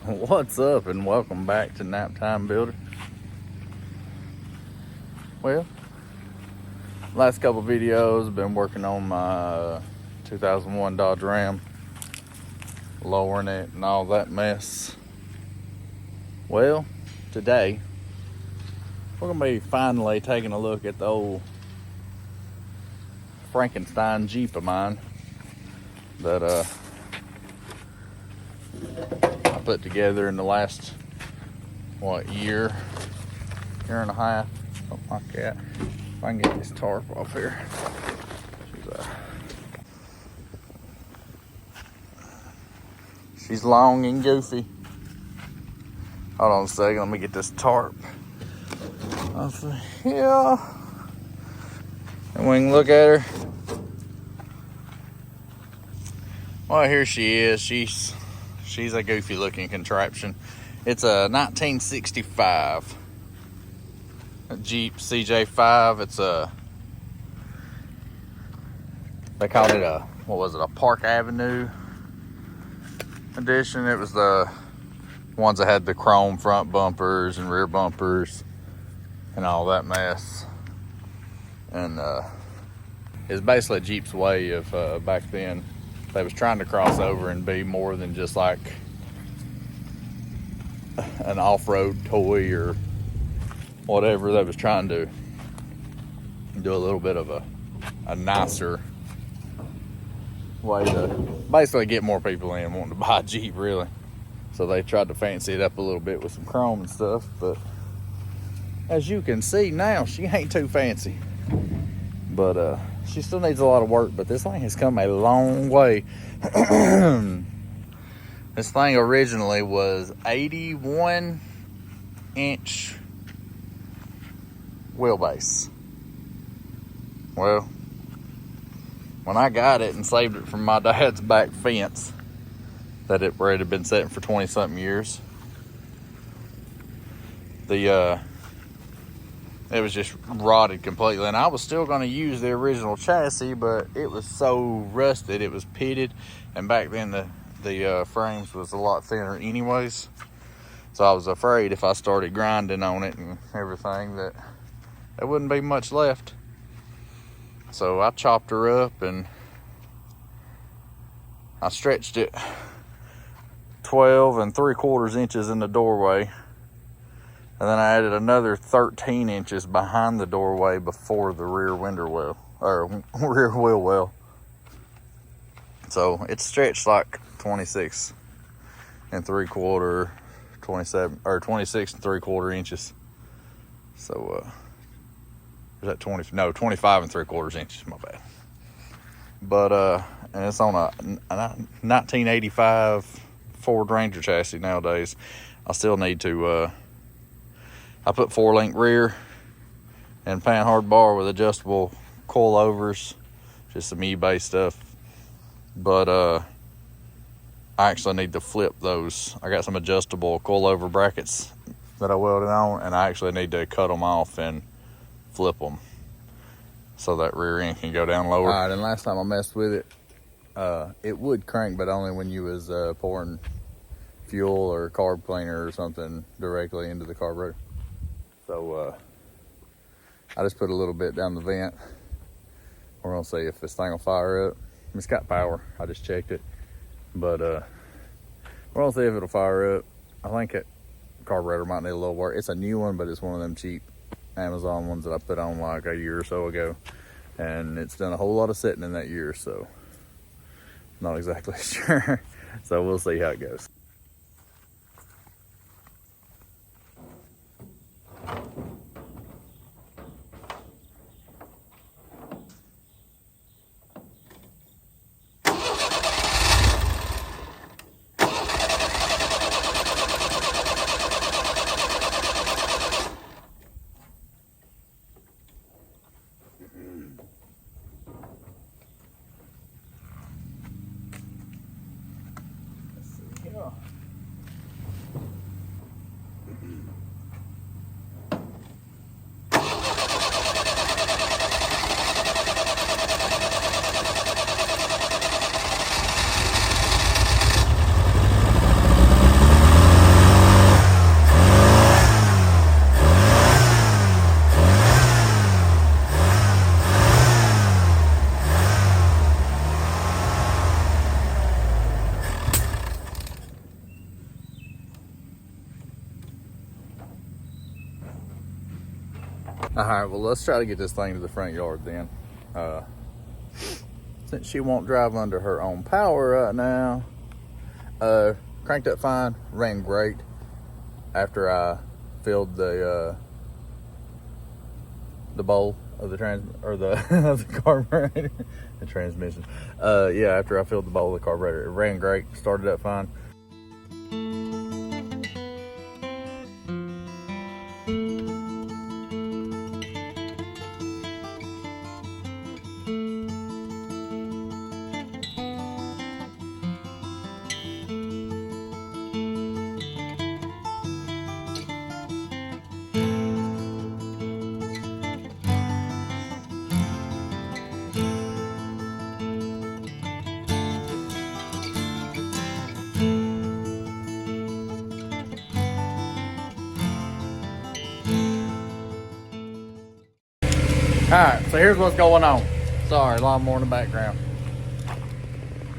What's up, and welcome back to Naptime Builder. Well, last couple videos been working on my 2001 Dodge Ram, lowering it and all that mess. Well, today we're gonna be finally taking a look at the old Frankenstein Jeep of mine that I put together in the last year and a half, something like that. If I can get this tarp off here. She's long and goofy. Hold on a second, let me get this tarp off of here. And we can look at her. Well, here she is. She's a goofy looking contraption. It's a 1965 Jeep cj5. It's they called it a Park Avenue edition. It was the ones that had the chrome front bumpers and rear bumpers and all that mess. And it's basically Jeep's way of back then. They was trying to cross over and be more than just like an off-road toy or whatever. They was trying to do a little bit of a nicer way to basically get more people in wanting to buy a Jeep, really. So they tried to fancy it up a little bit with some chrome and stuff, but as you can see now, she ain't too fancy. But she still needs a lot of work, but this thing has come a long way. This thing originally was 81-inch wheelbase. Well, when I got it and saved it from my dad's back fence that it had been sitting for 20-something years, it was just rotted completely, and I was still going to use the original chassis, but it was so rusted, it was pitted, and back then the frames was a lot thinner anyways, so I was afraid if I started grinding on it and everything that there wouldn't be much left. So I chopped her up and I stretched it 12 3/4 inches in the doorway. And then I added another 13 inches behind the doorway before the rear window well, or rear wheel well. So it's stretched like 26 3/4, 27, or 26 3/4 inches. So, is that 20? No, 25 3/4 inches, my bad. But, and it's on a 1985 Ford Ranger chassis nowadays. I still need to, I put 4-link rear and pan hard bar with adjustable coilovers, just some eBay stuff. But I actually need to flip those. I got some adjustable coilover brackets that I welded on, and I actually need to cut them off and flip them so that rear end can go down lower. All right, and last time I messed with it, it would crank, but only when you was pouring fuel or carb cleaner or something directly into the carburetor. So I just put a little bit down the vent. We're gonna see if this thing will fire up. It's got power, I just checked it. But we're gonna see if it'll fire up. I think that carburetor might need a little work. It's a new one, but it's one of them cheap Amazon ones that I put on like a year or so ago. And it's done a whole lot of setting in that year, so not exactly sure. So we'll see how it goes. Let's see here. All right, well, let's try to get this thing to the front yard then. Since she won't drive under her own power right now. Cranked up fine, ran great after I filled the bowl of the of the carburetor, the transmission. Yeah, after I filled the bowl of the carburetor, it ran great, started up fine. Alright, so here's what's going on. Sorry, lawnmower in the background.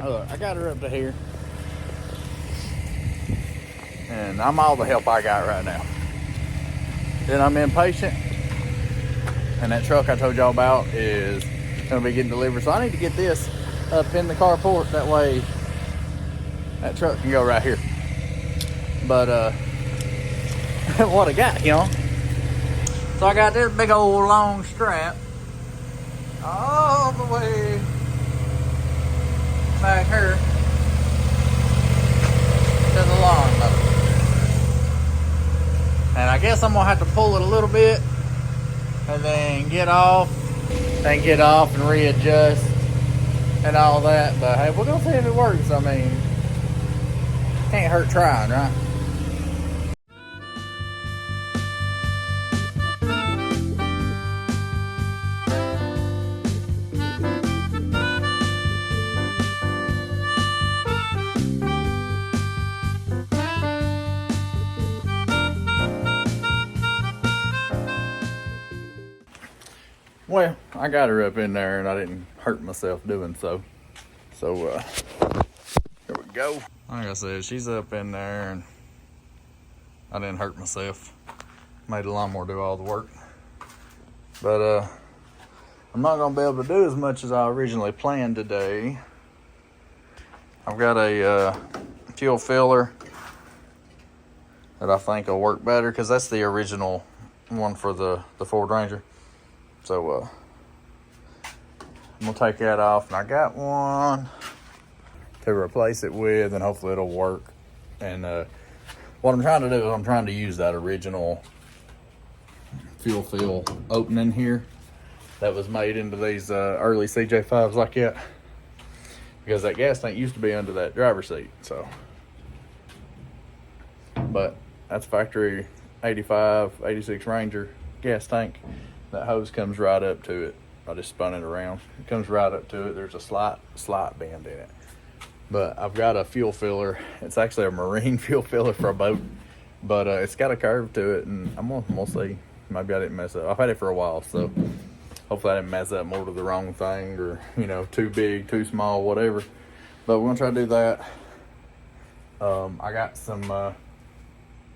Oh, look, I got her up to here. And I'm all the help I got right now. Then I'm impatient. And that truck I told y'all about is going to be getting delivered. So I need to get this up in the carport. That way that truck can go right here. But what I got, you know. So I got this big old long strap all the way back here to the lawnmower. And I guess I'm gonna have to pull it a little bit and then get off and readjust and all that. But hey, we're gonna see if it works. I mean, can't hurt trying, right? Well, I got her up in there and I didn't hurt myself doing so. So, here we go. Like I said, she's up in there and I didn't hurt myself. Made the lawnmower do all the work. But, I'm not gonna be able to do as much as I originally planned today. I've got a fuel filler that I think will work better because that's the original one for the Ford Ranger. So I'm gonna take that off, and I got one to replace it with, and hopefully it'll work. And what I'm trying to do is I'm trying to use that original fuel fill opening here that was made into these early cj5s like that, because that gas tank used to be under that driver's seat. So, but that's factory 85, 86 Ranger gas tank. That hose comes right up to it. I just spun it around. It comes right up to it. There's a slight bend in it. But I've got a fuel filler. It's actually a marine fuel filler for a boat. But it's got a curve to it, and we'll see. Maybe I didn't mess up. I've had it for a while, so hopefully I didn't mess up more to the wrong thing, or, you know, too big, too small, whatever. But we're going to try to do that. I got some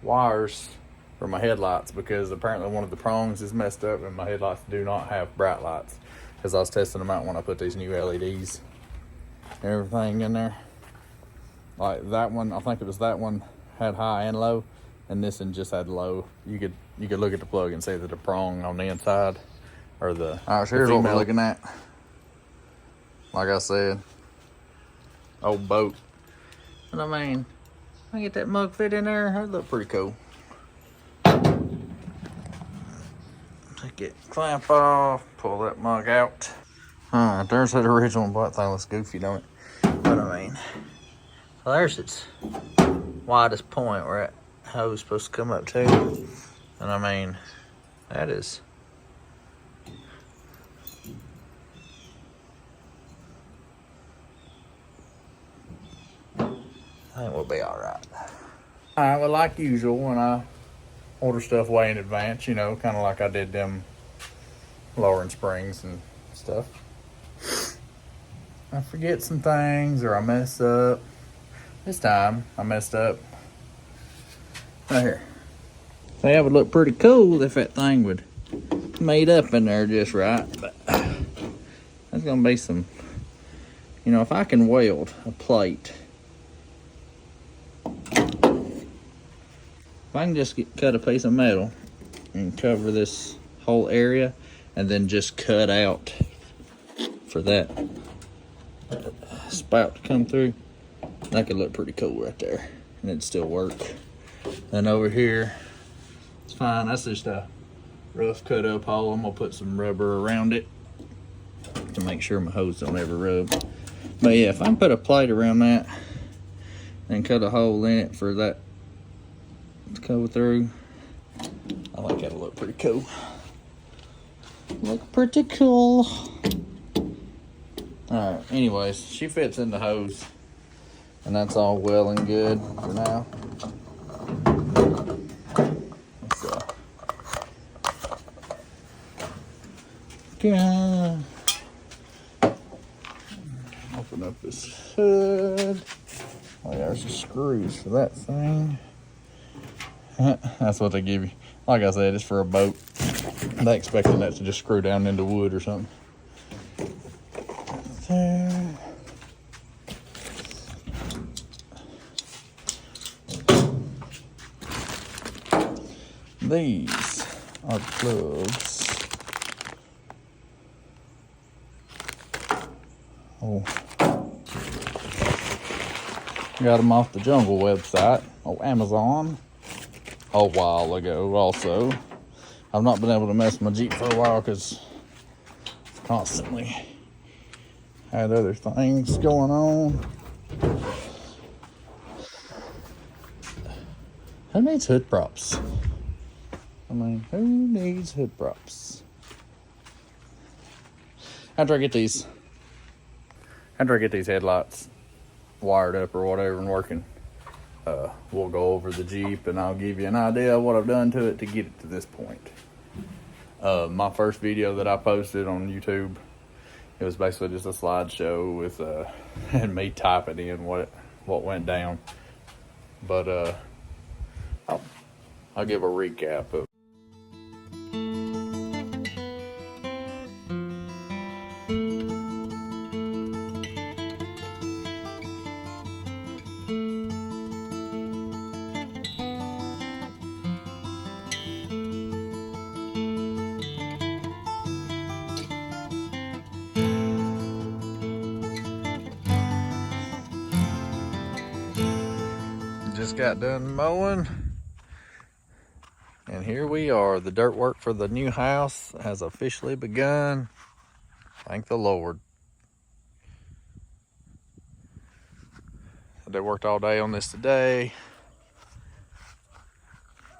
wires for my headlights, because apparently one of the prongs is messed up and my headlights do not have bright lights, because I was testing them out when I put these new LEDs and everything in there. Like that one, I think it was that one, had high and low, and this one just had low. You could look at the plug and see that the prong on the inside, or the all right, so here's what we're looking at. Like I said, old boat. And I mean, I get that mug fit in there, that'd look pretty cool. Take it, clamp off, pull that mug out. Alright, there's that original black thing. Looks goofy, don't it? But I mean, so there's its widest point where that hose is supposed to come up to. And I mean, that is, I think we'll be alright. Alright, well, like usual, when I order stuff way in advance, you know, kind of like I did them lowering springs and stuff, I forget some things, or I mess up. This time I messed up right here. So that would look pretty cool if that thing would made up in there just right, but that's gonna be some, you know, if I can weld a plate, if I can just cut a piece of metal and cover this whole area and then just cut out for that spout to come through, that could look pretty cool right there, and it'd still work. Then over here, it's fine. That's just a rough cut up hole. I'm gonna put some rubber around it to make sure my hose don't ever rub. But yeah, if I can put a plate around that and cut a hole in it for that to go through, I think that'll look pretty cool. Look pretty cool. Alright, anyways, she fits in the hose, and that's all well and good for now. So, open up this hood. Oh, there's the screws for that thing. That's what they give you. Like I said, it's for a boat. They expecting that to just screw down into wood or something. There. These are plugs. Oh, got them off the Jungle website, Amazon, a while ago. Also, I've not been able to mess with my Jeep for a while because constantly had other things going on. Who needs hood props? I mean, who needs hood props? After I get these headlights wired up or whatever and working, we'll go over the Jeep and I'll give you an idea of what I've done to it to get it to this point. My first video that I posted on YouTube, it was basically just a slideshow with and me typing in what went down. But I'll give a recap of. Just got done mowing, and here we are. The dirt work for the new house has officially begun. Thank the Lord. They worked all day on this today.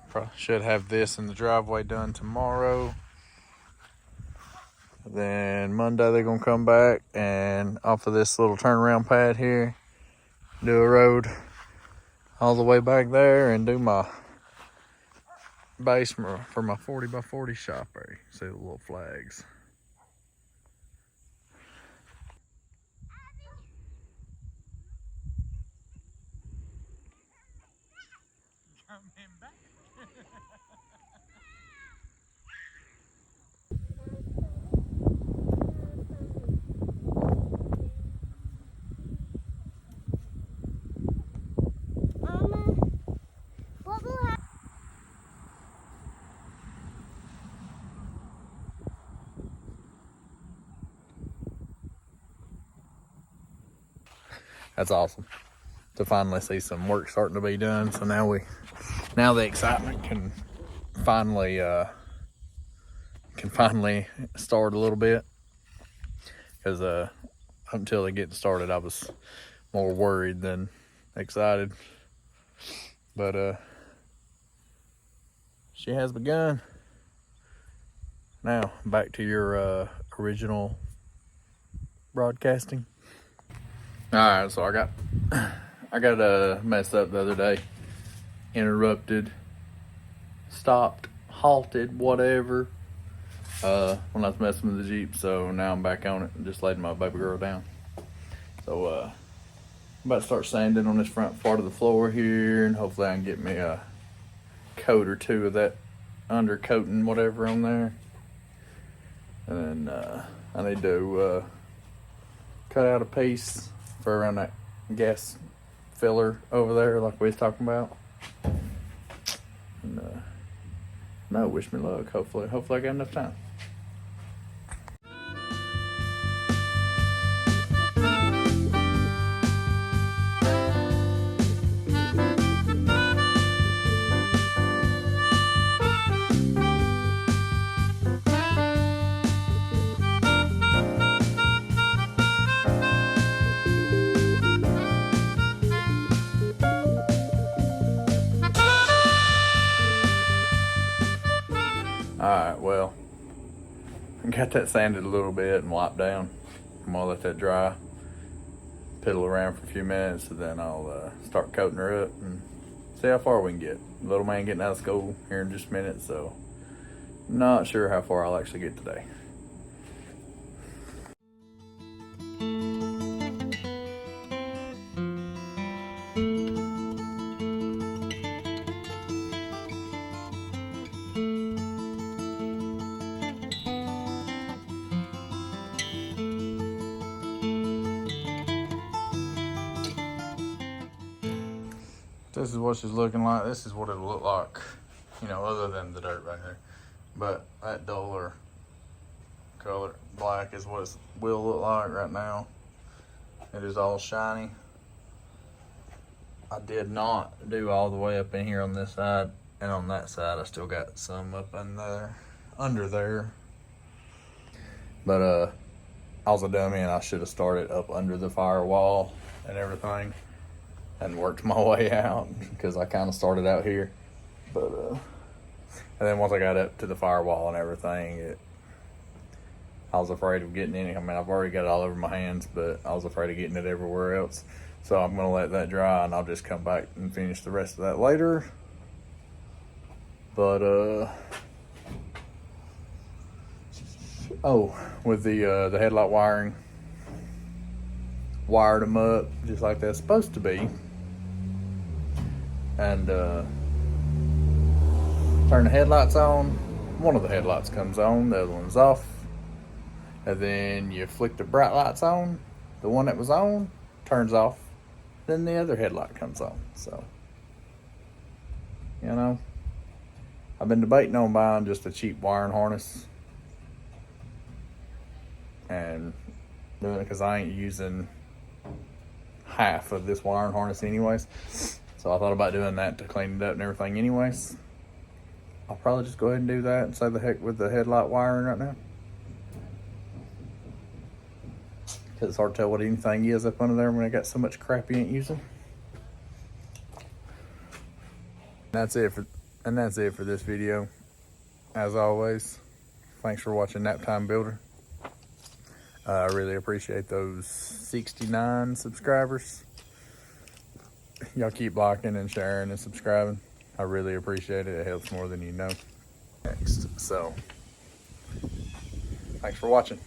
Probably should have this in the driveway done tomorrow. Then Monday they're gonna come back and off of this little turnaround pad here, do a road all the way back there and do my base for my 40x40 shop area. See the little flags. That's awesome to finally see some work starting to be done. So now the excitement can finally start a little bit, because until they get started I was more worried than excited. But she has begun. Now back to your original broadcasting. All right, so I got messed up the other day, interrupted, stopped, halted, whatever, when I was messing with the Jeep. So now I'm back on it and just letting my baby girl down. So I'm about to start sanding on this front part of the floor here, and hopefully I can get me a coat or two of that undercoating whatever on there. And then I need to cut out a piece for around that gas filler over there like we was talking about. And no, wish me luck. Hopefully I got enough time. Alright, well, got that sanded a little bit and wiped down. I'm gonna let that dry, piddle around for a few minutes, and then I'll start coating her up and see how far we can get. Little man getting out of school here in just a minute, so not sure how far I'll actually get today. This is what she's looking like. This is what it'll look like, you know, other than the dirt right here. But that duller color, black, is what it will look like right now. It is all shiny. I did not do all the way up in here on this side, and on that side I still got some up in there, under there. But I was a dummy and I should have started up under the firewall and everything and worked my way out, because I kind of started out here. But and then once I got up to the firewall and everything, I was afraid of getting any. I mean, I've already got it all over my hands, but I was afraid of getting it everywhere else. So I'm gonna let that dry and I'll just come back and finish the rest of that later. But oh, with the headlight wiring, wired them up just like they're supposed to be, and turn the headlights on. One of the headlights comes on, the other one's off, and then you flick the bright lights on. The one that was on turns off, then the other headlight comes on. So, you know, I've been debating on buying just a cheap wiring harness and doing it because I ain't using half of this wiring harness anyways. So I thought about doing that to clean it up and everything anyways. I'll probably just go ahead and do that and say the heck with the headlight wiring right now, because it's hard to tell what anything is up under there when I got so much crap you ain't using. That's it for this video. As always, thanks for watching Nap Time Builder. I really appreciate those 69 subscribers. Y'all keep liking and sharing and subscribing. I really appreciate it. It helps more than you know. Next. So, thanks for watching.